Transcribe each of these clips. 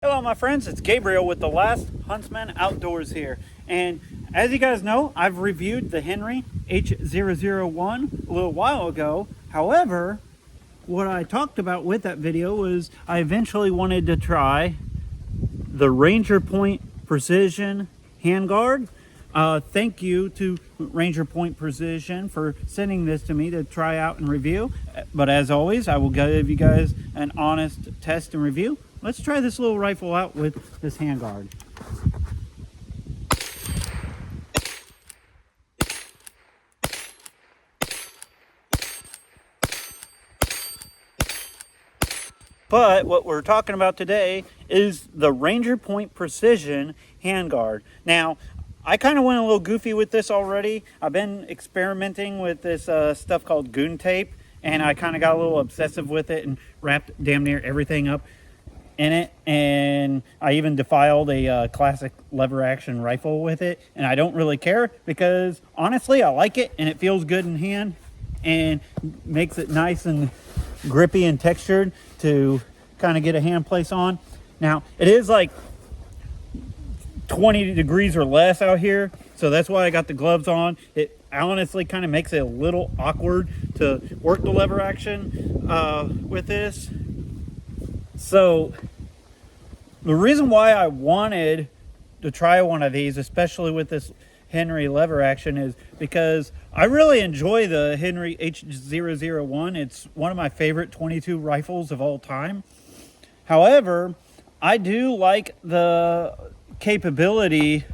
Hello my friends, it's Gabriel with the Last Huntsman Outdoors here, and as you guys know, I've reviewed the Henry H001 a little while ago. However, what I talked about with that video was I eventually wanted to try the Ranger Point Precision Handguard. Thank you to Ranger Point Precision for sending this to me to try out and review. But as always, I will give you guys an honest test and review. Let's try this little rifle out with this handguard. But what we're talking about today is the Ranger Point Precision Handguard. Now, I kind of went a little goofy with this already. I've been experimenting with this stuff called goon tape, and I kind of got a little obsessive with it and wrapped damn near everything up in it, and I even defiled a classic lever action rifle with it, and I don't really care because honestly I like it and it feels good in hand and makes it nice and grippy and textured to kind of get a hand place on. Now it is like 20 degrees or less out here, so that's why I got the gloves on. It honestly kind of makes it a little awkward to work the lever action with this. So the reason why I wanted to try one of these, especially with this Henry lever action, is because I really enjoy the Henry H001. It's one of my favorite 22 rifles of all time. However, I do like the capability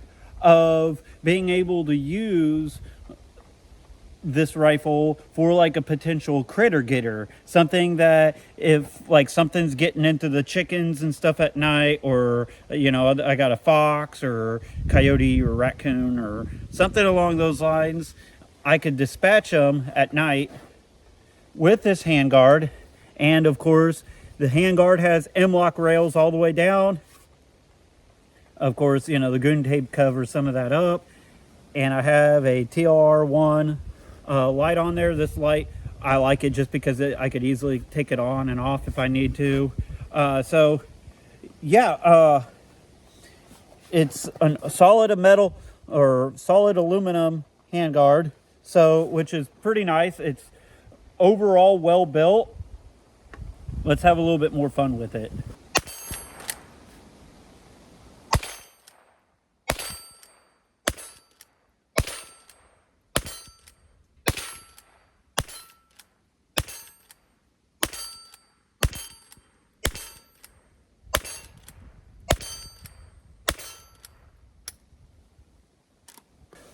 of being able to use this rifle for like a potential critter getter, something that if like something's getting into the chickens and stuff at night, or you know, I got a fox or coyote or raccoon or something along those lines, I could dispatch them at night with this handguard. And of course the handguard has MLOK rails all the way down. Of course, you know, the goon tape covers some of that up, and I have a TR1 light on there. This light, I like it just because I could easily take it on and off if I need to. So yeah, it's a solid metal or solid aluminum handguard, so which is pretty nice. It's overall well built. Let's have a little bit more fun with it.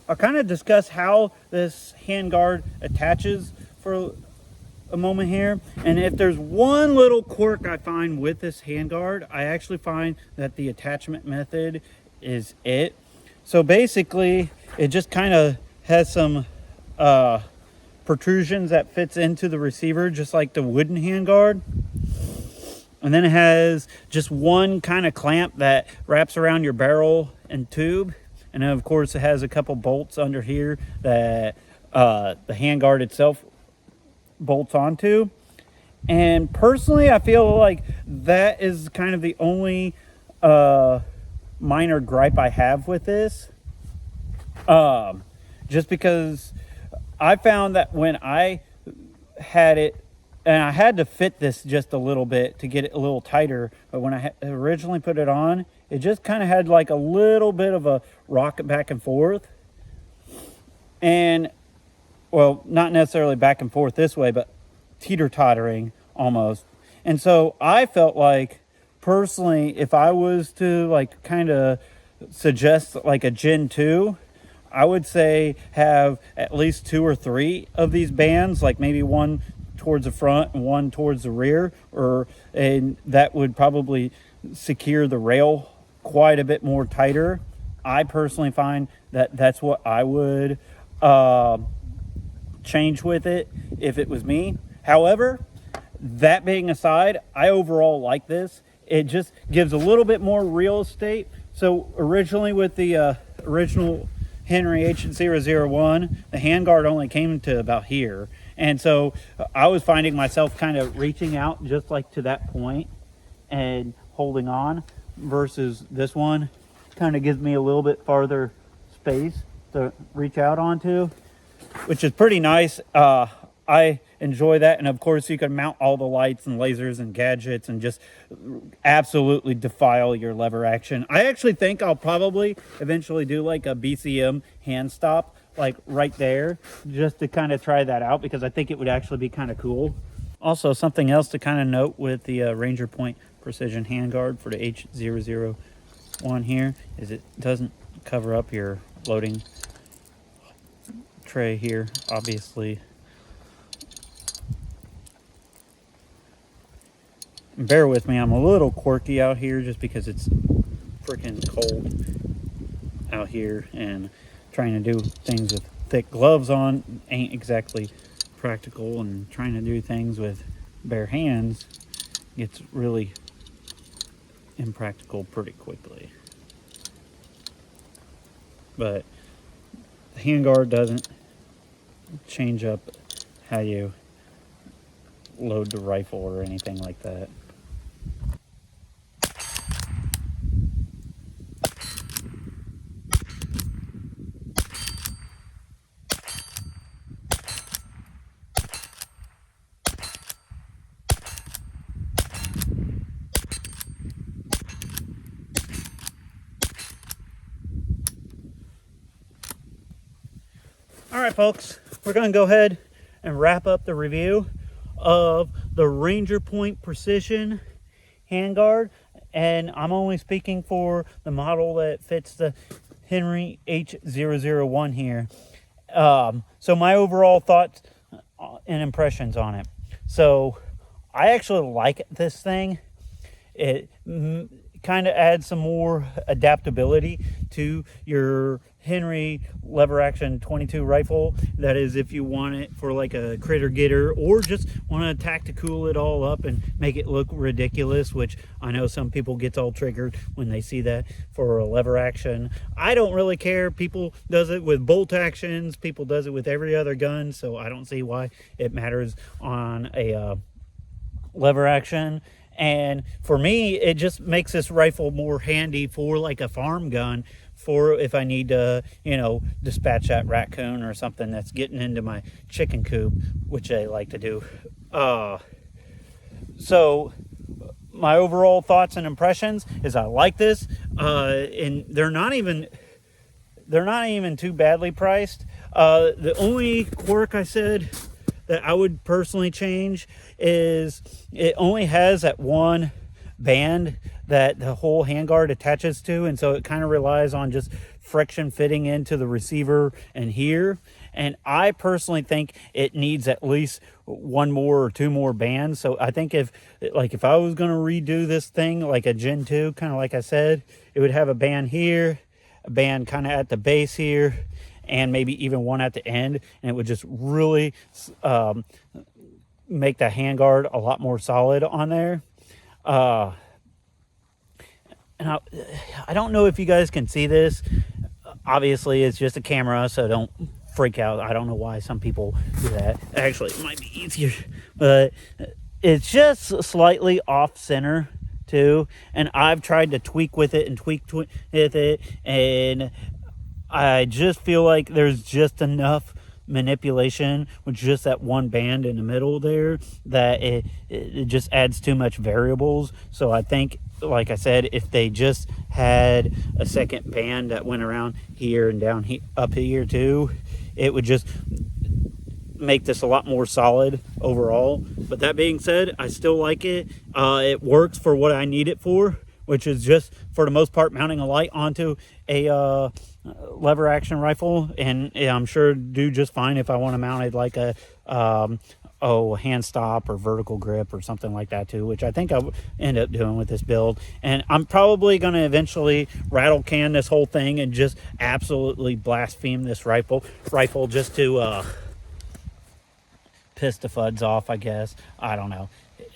I'll kind of discuss how this handguard attaches for a moment here. And if there's one little quirk I find with this handguard, I actually find that the attachment method is it. So basically, it just kind of has some protrusions that fits into the receiver, just like the wooden handguard. And then it has just one kind of clamp that wraps around your barrel and tube. And then of course it has a couple bolts under here that the handguard itself bolts onto. And personally, I feel like that is kind of the only minor gripe I have with this. Just because I found that when I had it, and I had to fit this just a little bit to get it a little tighter, but when I originally put it on, it just kind of had like a little bit of a rocket back and forth. And, well, not necessarily back and forth this way, but teeter-tottering almost. And so I felt like, personally, if I was to like kind of suggest like a Gen 2, I would say have at least 2 or 3 of these bands, like maybe one towards the front and one towards the rear, and that would probably secure the rail quite a bit more tighter. I personally find that that's what I would change with it if it was me. However, that being aside, I overall like this. It just gives a little bit more real estate. So originally with the original Henry H001, the handguard only came to about here. And so I was finding myself kind of reaching out just like to that point and holding on. versus this one. Kind of gives me a little bit farther space to reach out onto, which is pretty nice. I enjoy that. And of course you can mount all the lights and lasers and gadgets and just absolutely defile your lever action. I actually think I'll probably eventually do like a BCM hand stop, like right there, just to kind of try that out, because I think it would actually be kind of cool. Also, something else to kind of note with the Ranger Point Precision Handguard for the H001 here is it doesn't cover up your loading tray here, obviously. Bear with me, I'm a little quirky out here just because it's freaking cold out here, and trying to do things with thick gloves on ain't exactly practical, and trying to do things with bare hands gets really impractical pretty quickly. But the handguard doesn't change up how you load the rifle or anything like that. All right, folks, we're going to go ahead and wrap up the review of the Ranger Point Precision Handguard. And I'm only speaking for the model that fits the Henry H001 here. So my overall thoughts and impressions on it. So I actually like this thing. It kind of adds some more adaptability to your Henry lever action 22 rifle. That is, if you want it for like a critter getter, or just want to tactical it all up and make it look ridiculous, which I know some people get all triggered when they see that for a lever action. I don't really care. People does it with bolt actions, people does it with every other gun, so I don't see why it matters on a lever action. And for me, it just makes this rifle more handy for like a farm gun, for if I need to, you know, dispatch that raccoon or something that's getting into my chicken coop, which I like to do. So my overall thoughts and impressions is I like this, and they're not even too badly priced. The only quirk I said that I would personally change is it only has that one band that the whole handguard attaches to, and so it kind of relies on just friction fitting into the receiver and here. And I personally think it needs at least one more or two more bands. So I think if I was going to redo this thing like a Gen 2, kind of like I said, it would have a band here, a band kind of at the base here, and maybe even one at the end, and it would just really make the handguard a lot more solid on there. And I don't know if you guys can see this. Obviously, it's just a camera, so don't freak out. I don't know why some people do that. Actually, it might be easier, but it's just slightly off center too. And I've tried to tweak with it and tweak with it, and I just feel like there's just enough manipulation with just that one band in the middle there that it just adds too much variables. So I think, like I said, if they just had a second band that went around here and down up here too, it would just make this a lot more solid overall. But that being said, I still like it. It works for what I need it for, which is just for the most part mounting a light onto a lever action rifle, and I'm sure do just fine if I want to mount it like a hand stop or vertical grip or something like that too, which I think I'll end up doing with this build. And I'm probably going to eventually rattle can this whole thing and just absolutely blaspheme this rifle just to piss the fuds off, I guess. I don't know.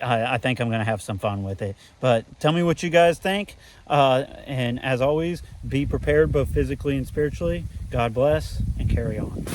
I think I'm going to have some fun with it. But tell me what you guys think. And as always, be prepared both physically and spiritually. God bless, and carry on.